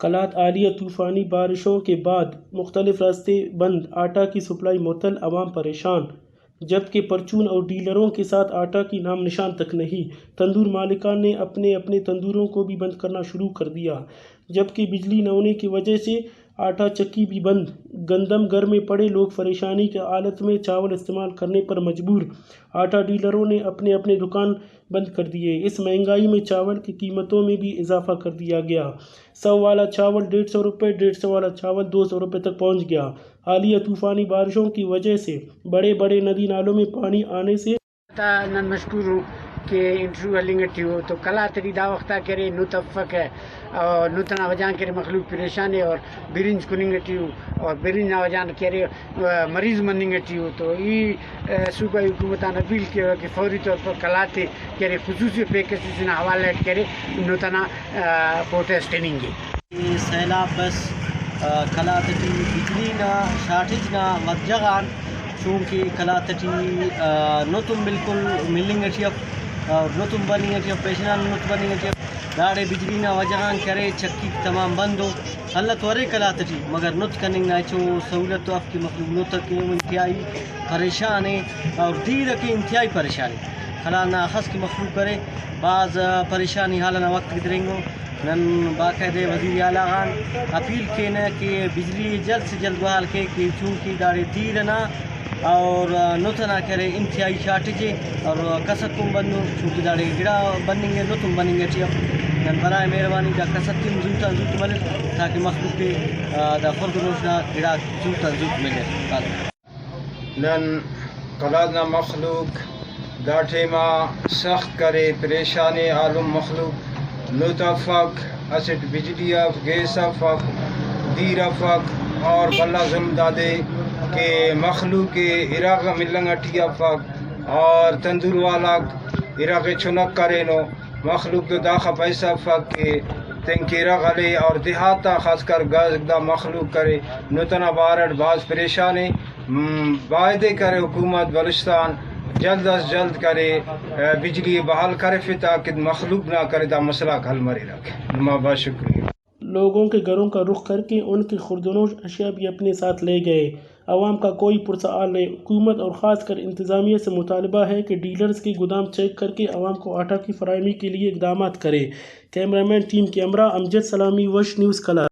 کلات عالیہ طوفانی بارشوں کے بعد مختلف راستے بند، آٹا کی سپلائی معطل، عوام پریشان، جبکہ پرچون اور ڈیلروں کے ساتھ آٹا کی نام نشان تک نہیں۔ تندور مالکان نے اپنے تندوروں کو بھی بند کرنا شروع کر دیا، جبکہ بجلی نہ ہونے کی وجہ سے آٹا چکی بھی بند۔ گندم گھر میں پڑے لوگ پریشانی کی حالت میں چاول استعمال کرنے پر مجبور۔ آٹا ڈیلروں نے اپنے دکان بند کر دیے۔ اس مہنگائی میں چاول کی قیمتوں میں بھی اضافہ کر دیا گیا۔ 100 والا چاول 150 روپے، 150 والا چاول 200 روپے تک پہنچ گیا۔ حالیہ طوفانی بارشوں کی وجہ سے بڑے ندی نالوں میں پانی آنے سے نن مشکور ہوں کہ انٹرویو لنگٹی ہو تو کلا تری دا وقتا کرے نو تفق ہے اور نوتنا وجان کرے مخلوق پریشان ہے اور برنج کننگٹی ہو اور برنج نہ وجان کرے مریض مننگٹی ہو تو یہ صوبائی حکومتان اپیل کیا کہ فوری طور پر کلاتے کرے خصوصی پیکیجز نہ حوالہ کرے نوتنا پروٹیسٹنگ گے سیلاب بس کلاتٹی بجلی نا شارٹیج نا وجگان چونکہ کلاتٹی نوتم بالکل ملنگ اٹیف اور نوتم بننگ اٹیف پیشنان نوت بننگ اٹیف داڑے بجلی نا وجگان کرے چکی تمام بندو حلت ورے کلاتٹی مگر نوت کننگ نا چو سہولت تو آپ کی مخلوق نوت کے انتہائی پریشان ہے اور دیر کے انتہائی پریشان ہے خلانا خس کی مخلوق کرے بعض پریشانی حالنا وقت گدرنگو نن باقاعدہ وزیر اعلیٰ خان اپیل کینا کہ بجلی جلد سے جلد بحال کے کہ چونکہ داڑے دیر نہ اور نوتنا کرے انتہائی شارٹیج اور کسک کم بندو چونکہ داڑے گڑا بنیں گے نوتم بنیں گے ٹھیک نن برائے مہربانی دا کسک کم زوتا زوت ملے تاکہ مخلوق کے دا فرد نوشنا گڑا زوتا زوت ملے نن کلادنا مخلوق داٹھے ماں سخت کرے پریشانی عالم مخلوق نوتفق اسٹ بجلی اف گیس افق دیر افق اور بلا ظلم دادے کہ مخلوق عراق ملنگ اٹھی افق اور تندور والا عراق چنک کرے نو مخلوق داخا پیسہ افق کہ تنکیرہ غلے اور دیہاتا خاص کر گازدہ مخلوق کرے نوتنا بارڈ بعض پریشانی وعدے کرے حکومت بلوچستان جلد از جلد کرے بجلی بحال کرے پھر تاکہ مخلوق نہ کرے دا مسئلہ حل مری رکھے نما با شکریہ۔ لوگوں کے گھروں کا رخ کر کے ان کی خوردنوش اشیاء بھی اپنے ساتھ لے گئے۔ عوام کا کوئی پرسؤال نہیں۔ حکومت اور خاص کر انتظامیہ سے مطالبہ ہے کہ ڈیلرز کے گودام چیک کر کے عوام کو آٹا کی فراہمی کے لیے اقدامات کرے۔ کیمرہ مین ٹیم کیمرہ امجد سلامی، وش نیوز کلات۔